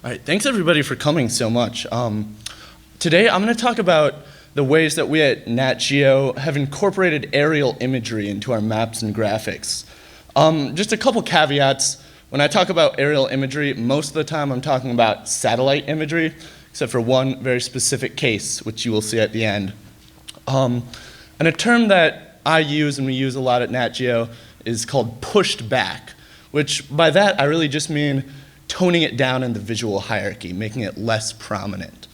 All right, thanks everybody for coming so much. Today I'm going to talk about the ways that we at Nat Geo have incorporated aerial imagery into our maps and graphics. Just a couple caveats. When I talk about aerial imagery, most of the time I'm talking about satellite imagery, except for one very specific case, which you will see at the end. And a term that I use and we use a lot at Nat Geo is called pushed back, which by that I really just mean toning it down in the visual hierarchy, making it less prominent.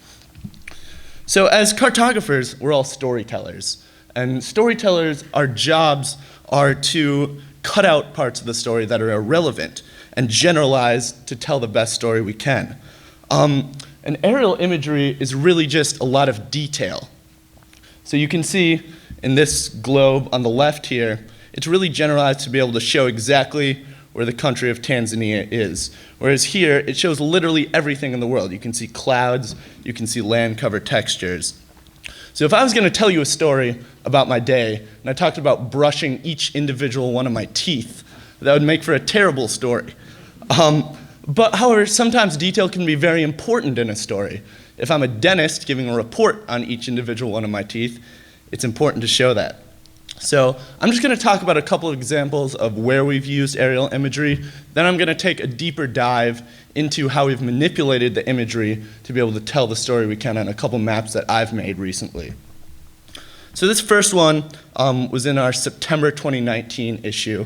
So as cartographers, we're all storytellers. And storytellers, our jobs are to cut out parts of the story that are irrelevant and generalize to tell the best story we can. And aerial imagery is really just a lot of detail. So you can see in this globe on the left here, it's really generalized to be able to show exactly where the country of Tanzania is. Whereas here, it shows literally everything in the world. You can see clouds, you can see land cover textures. So if I was going to tell you a story about my day, and I talked about brushing each individual one of my teeth, that would make for a terrible story. But however, sometimes detail can be very important in a story. If I'm a dentist giving a report on each individual one of my teeth, it's important to show that. So I'm just going to talk about a couple of examples of where we've used aerial imagery. Then I'm going to take a deeper dive into how we've manipulated the imagery to be able to tell the story we can on a couple maps that I've made recently. So this first one was in our September 2019 issue.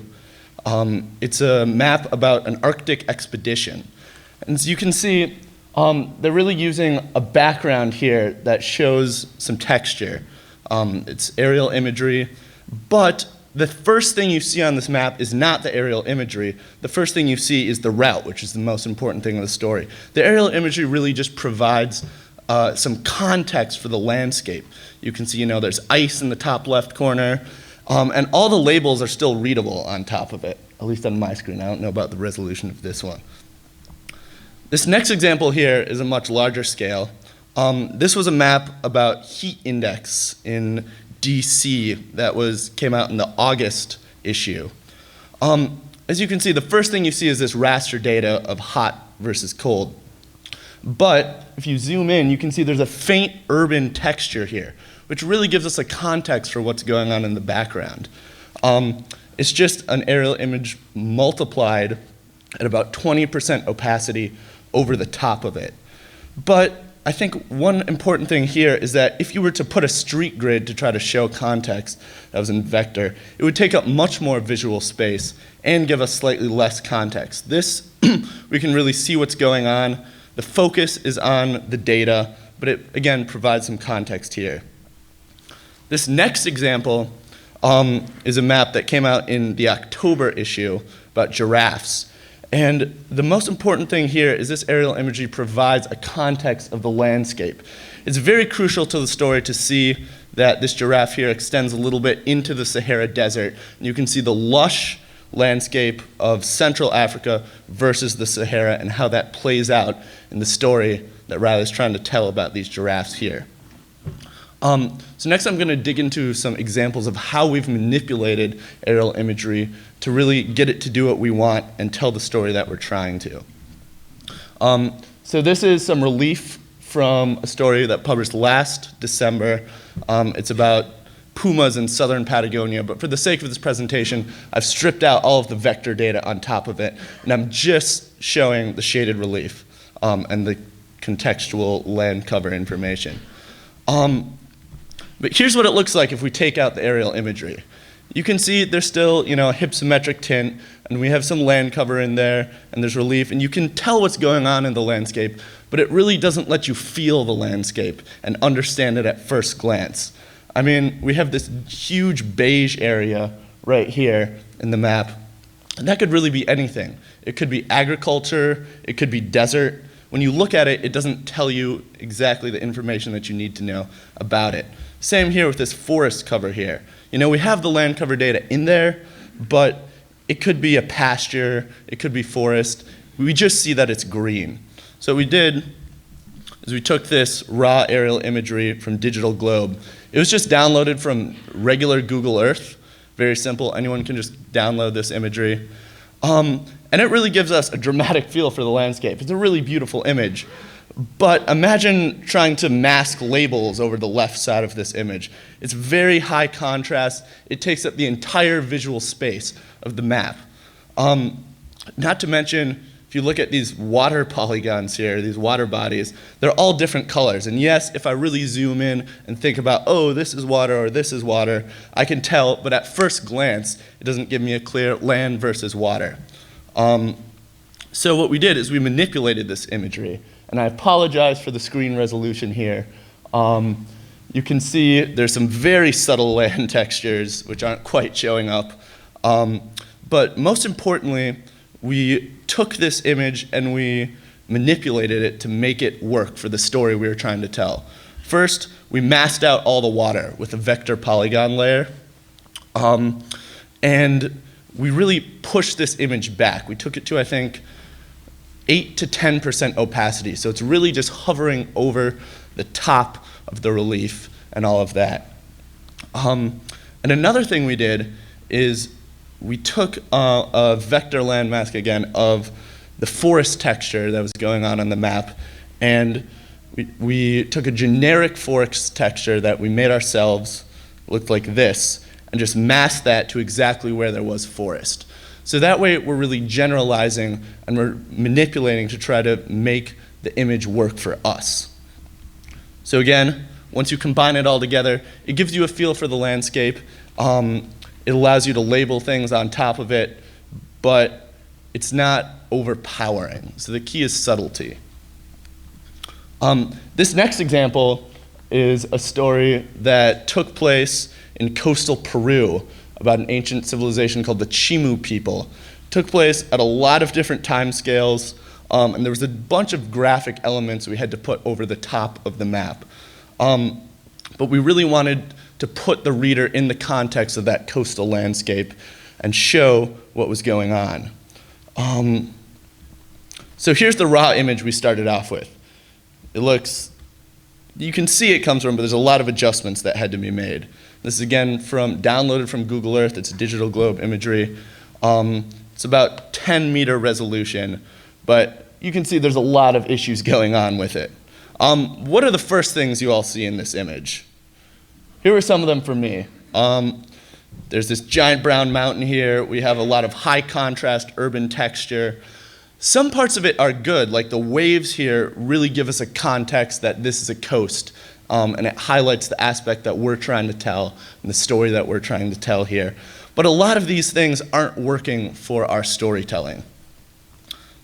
It's a map about an Arctic expedition. And as you can see, they're really using a background here that shows some texture. It's aerial imagery. But the first thing you see on this map is not the aerial imagery. The first thing you see is the route, which is the most important thing of the story. The aerial imagery really just provides some context for the landscape. You can see, there's ice in the top left corner, and all the labels are still readable on top of it, at least on my screen. I don't know about the resolution of this one. This next example here is a much larger scale. This was a map about heat index in DC that came out in the August issue. As you can see, the first thing you see is this raster data of hot versus cold. But if you zoom in, you can see there's a faint urban texture here, which really gives us a context for what's going on in the background. It's just an aerial image multiplied at about 20% opacity over the top of it. But I think one important thing here is that if you were to put a street grid to try to show context that was in vector, it would take up much more visual space and give us slightly less context. This, we can really see what's going on. The focus is on the data, but it, again, provides some context here. This next example is a map that came out in the October issue about giraffes. And the most important thing here is this aerial imagery provides a context of the landscape. It's very crucial to the story to see that this giraffe here extends a little bit into the Sahara Desert. And you can see the lush landscape of Central Africa versus the Sahara and how that plays out in the story that Riley's trying to tell about these giraffes here. So next I'm going to dig into some examples of how we've manipulated aerial imagery to really get it to do what we want and tell the story that we're trying to. So this is some relief from a story that published last December. It's about pumas in southern Patagonia, but for the sake of this presentation, I've stripped out all of the vector data on top of it, and I'm just showing the shaded relief and the contextual land cover information. But here's what it looks like if we take out the aerial imagery. You can see there's still, a hypsometric tint, and we have some land cover in there, and there's relief, and you can tell what's going on in the landscape, but it really doesn't let you feel the landscape and understand it at first glance. I mean, we have this huge beige area right here in the map, and that could really be anything. It could be agriculture, it could be desert. When you look at it, it doesn't tell you exactly the information that you need to know about it. Same here with this forest cover here. We have the land cover data in there, but it could be a pasture, it could be forest. We just see that it's green. So what we did is we took this raw aerial imagery from Digital Globe. It was just downloaded from regular Google Earth. Very simple, anyone can just download this imagery. And it really gives us a dramatic feel for the landscape. It's a really beautiful image. But imagine trying to mask labels over the left side of this image. It's very high contrast. It takes up the entire visual space of the map. Not to mention, if you look at these water polygons here, these water bodies, they're all different colors. And yes, if I really zoom in and think about, oh, this is water or this is water, I can tell, but at first glance, it doesn't give me a clear land versus water. So what we did is we manipulated this imagery. And I apologize for the screen resolution here. You can see there's some very subtle land textures which aren't quite showing up. But most importantly, we took this image and we manipulated it to make it work for the story we were trying to tell. First, we masked out all the water with a vector polygon layer. And we really pushed this image back. We took it to, I think, 8 to 10% opacity. So it's really just hovering over the top of the relief and all of that. And another thing we did is we took a vector land mask again of the forest texture that was going on the map, and we took a generic forest texture that we made ourselves, looked like this, and just masked that to exactly where there was forest. So that way we're really generalizing and we're manipulating to try to make the image work for us. So again, once you combine it all together, it gives you a feel for the landscape. It allows you to label things on top of it, but it's not overpowering. So the key is subtlety. This next example is a story that took place in coastal Peru about an ancient civilization called the Chimu people. It took place at a lot of different time scales, and there was a bunch of graphic elements we had to put over the top of the map. But we really wanted to put the reader in the context of that coastal landscape and show what was going on. So here's the raw image we started off with. It looks, you can see it comes from, but there's a lot of adjustments that had to be made. This is again downloaded from Google Earth. It's a digital globe imagery. It's about 10-meter resolution, but you can see there's a lot of issues going on with it. What are the first things you all see in this image? Here are some of them for me. There's this giant brown mountain here. We have a lot of high contrast urban texture. Some parts of it are good, like the waves here really give us a context that this is a coast. And it highlights the aspect that we're trying to tell and the story that we're trying to tell here. But a lot of these things aren't working for our storytelling.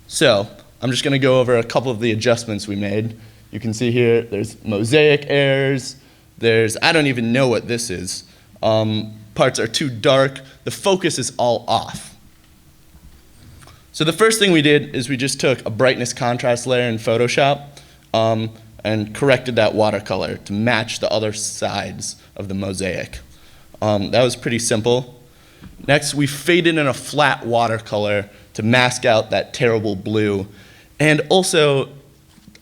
So I'm just going to go over a couple of the adjustments we made. You can see here there's mosaic errors. There's, I don't even know what this is. Parts are too dark. The focus is all off. So the first thing we did is we just took a brightness contrast layer in Photoshop and corrected that watercolor to match the other sides of the mosaic. That was pretty simple. Next, we faded in a flat watercolor to mask out that terrible blue. And also,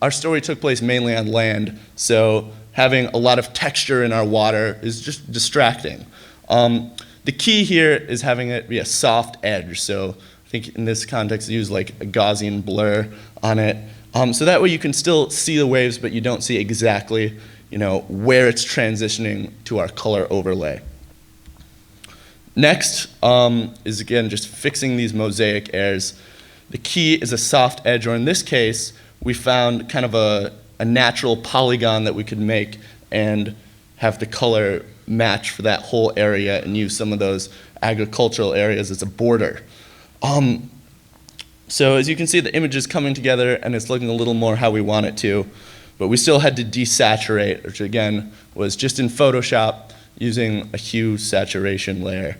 our story took place mainly on land, so having a lot of texture in our water is just distracting. The key here is having it be a soft edge, so I think in this context, use like a Gaussian blur on it. So that way you can still see the waves, but you don't see exactly, where it's transitioning to our color overlay. Next is again just fixing these mosaic errors. The key is a soft edge, or in this case, we found kind of a natural polygon that we could make and have the color match for that whole area and use some of those agricultural areas as a border. So as you can see, the image is coming together and it's looking a little more how we want it to, but we still had to desaturate, which again was just in Photoshop using a hue saturation layer.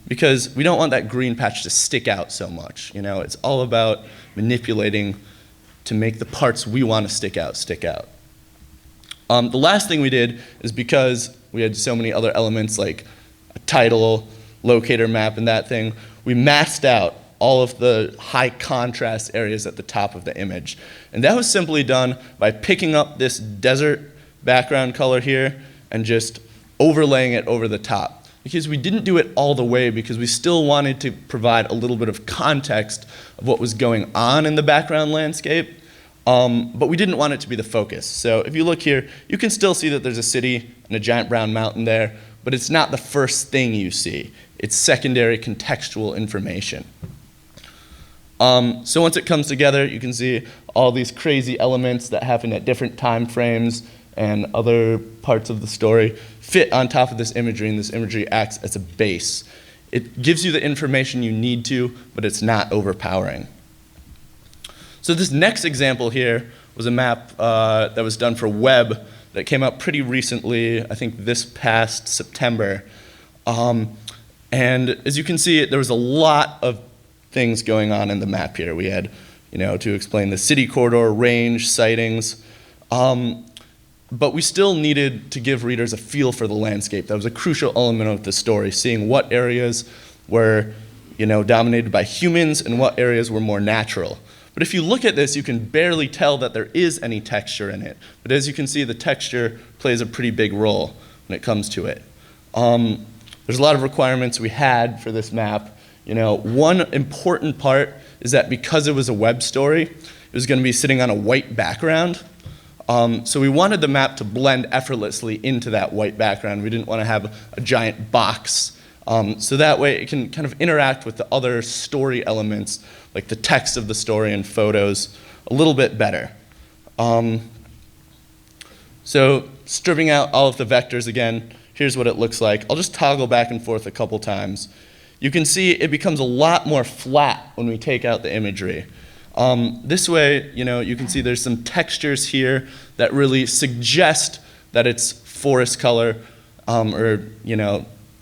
Because we don't want that green patch to stick out so much. It's all about manipulating to make the parts we want to stick out, stick out. The last thing we did is because we had so many other elements like a title, locator map, and that thing, we masked out all of the high contrast areas at the top of the image. And that was simply done by picking up this desert background color here and just overlaying it over the top. because we didn't do it all the way because we still wanted to provide a little bit of context of what was going on in the background landscape, but we didn't want it to be the focus. So if you look here, you can still see that there's a city and a giant brown mountain there, but it's not the first thing you see. It's secondary contextual information. So once it comes together, you can see all these crazy elements that happen at different time frames and other parts of the story fit on top of this imagery, and this imagery acts as a base. It gives you the information you need to, but it's not overpowering. So this next example here was a map that was done for web that came out pretty recently, I think this past September. And as you can see, there was a lot of things going on in the map here. We had, to explain the city corridor, range, sightings, but we still needed to give readers a feel for the landscape. That was a crucial element of the story, seeing what areas were, dominated by humans and what areas were more natural. But if you look at this, you can barely tell that there is any texture in it. But as you can see, the texture plays a pretty big role when it comes to it. There's a lot of requirements we had for this map. One important part is that because it was a web story, it was going to be sitting on a white background. So we wanted the map to blend effortlessly into that white background. We didn't want to have a giant box. So that way it can kind of interact with the other story elements, like the text of the story and photos, a little bit better. So stripping out all of the vectors again, here's what it looks like. I'll just toggle back and forth a couple times. You can see it becomes a lot more flat when we take out the imagery. This way, you can see there's some textures here that really suggest that it's forest color or,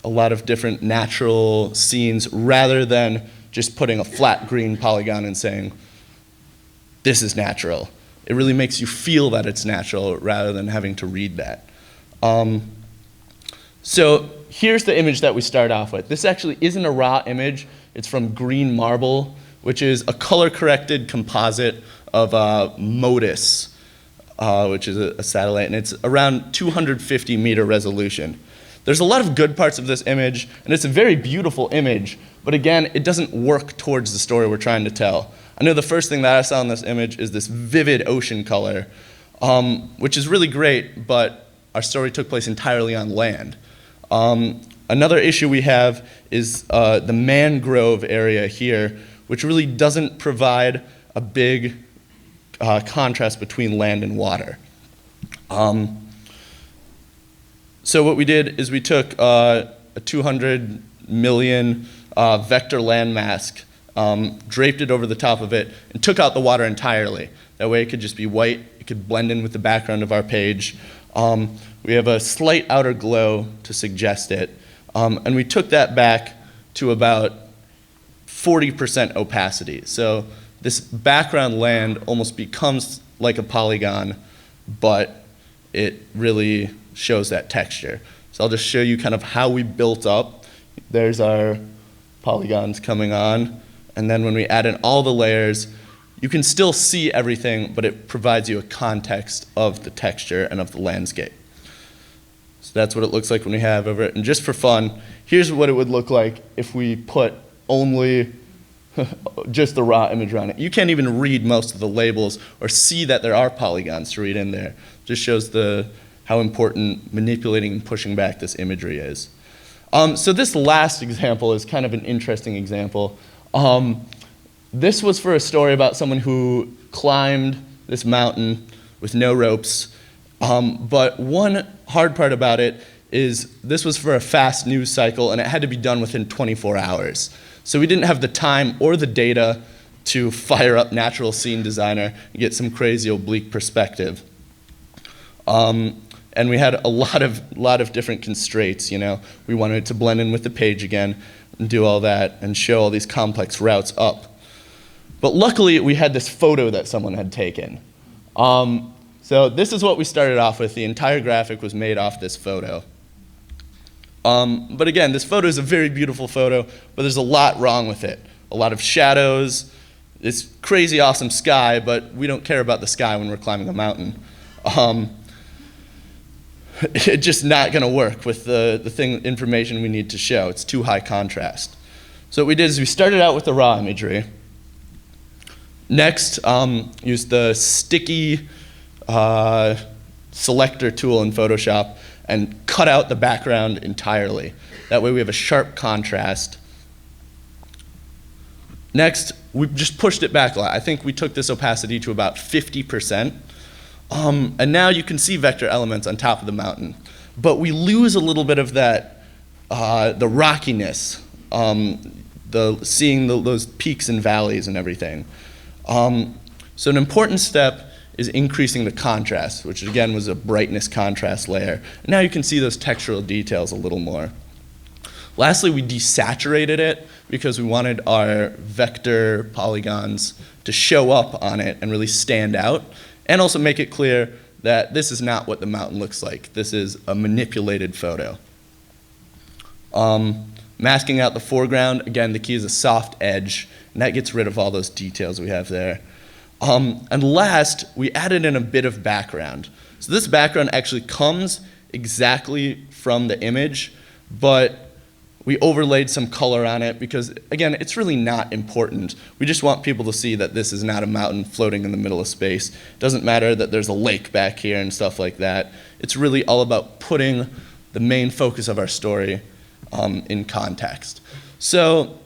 a lot of different natural scenes rather than just putting a flat green polygon and saying, this is natural. It really makes you feel that it's natural rather than having to read that. So here's the image that we start off with. This actually isn't a raw image. It's from Green Marble, which is a color-corrected composite of MODIS, which is a satellite, and it's around 250-meter resolution. There's a lot of good parts of this image, and it's a very beautiful image, but again, it doesn't work towards the story we're trying to tell. I know the first thing that I saw in this image is this vivid ocean color, which is really great, but our story took place entirely on land. Another issue we have is the mangrove area here, which really doesn't provide a big contrast between land and water. So what we did is we took a 200 million vector landmass, draped it over the top of it, and took out the water entirely. That way it could just be white, it could blend in with the background of our page. We have a slight outer glow to suggest it, and we took that back to about 40% opacity. So this background land almost becomes like a polygon, but it really shows that texture. So I'll just show you kind of how we built up. There's our polygons coming on, and then when we add in all the layers, you can still see everything, but it provides you a context of the texture and of the landscape. So that's what it looks like when we have over it. And just for fun, here's what it would look like if we put only just the raw image on it. You can't even read most of the labels or see that there are polygons to read in there. It just shows how important manipulating and pushing back this imagery is. So this last example is kind of an interesting example. This was for a story about someone who climbed this mountain with no ropes. But one hard part about it is this was for a fast news cycle, and it had to be done within 24 hours. So we didn't have the time or the data to fire up Natural Scene Designer and get some crazy oblique perspective. And we had a lot of different constraints. We wanted to blend in with the page again and do all that and show all these complex routes up. But luckily, we had this photo that someone had taken. So this is what we started off with. The entire graphic was made off this photo. But again, this photo is a very beautiful photo, but there's a lot wrong with it. A lot of shadows, this crazy awesome sky, but we don't care about the sky when we're climbing a mountain. it's just not going to work with the information we need to show. It's too high contrast. So what we did is we started out with the raw imagery. Next, used the sticky selector tool in Photoshop and cut out the background entirely. That way we have a sharp contrast. Next, we just pushed it back a lot. I think we took this opacity to about 50%. And now you can see vector elements on top of the mountain. But we lose a little bit of that, the rockiness, seeing those peaks and valleys and everything. So an important step is increasing the contrast, which again was a brightness contrast layer. And now you can see those textural details a little more. Lastly, we desaturated it because we wanted our vector polygons to show up on it and really stand out, and also make it clear that this is not what the mountain looks like. This is a manipulated photo. Masking out the foreground, again, the key is a soft edge, and that gets rid of all those details we have there. And last, we added in a bit of background. So this background actually comes exactly from the image, but we overlaid some color on it because, again, it's really not important. We just want people to see that this is not a mountain floating in the middle of space. It doesn't matter that there's a lake back here and stuff like that. It's really all about putting the main focus of our story in context. So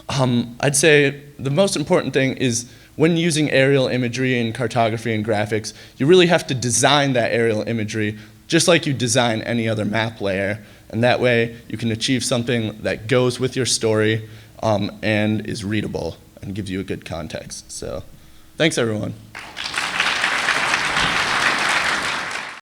I'd say the most important thing is when using aerial imagery and cartography and graphics, you really have to design that aerial imagery just like you design any other map layer. And that way you can achieve something that goes with your story and is readable and gives you a good context. So thanks, everyone.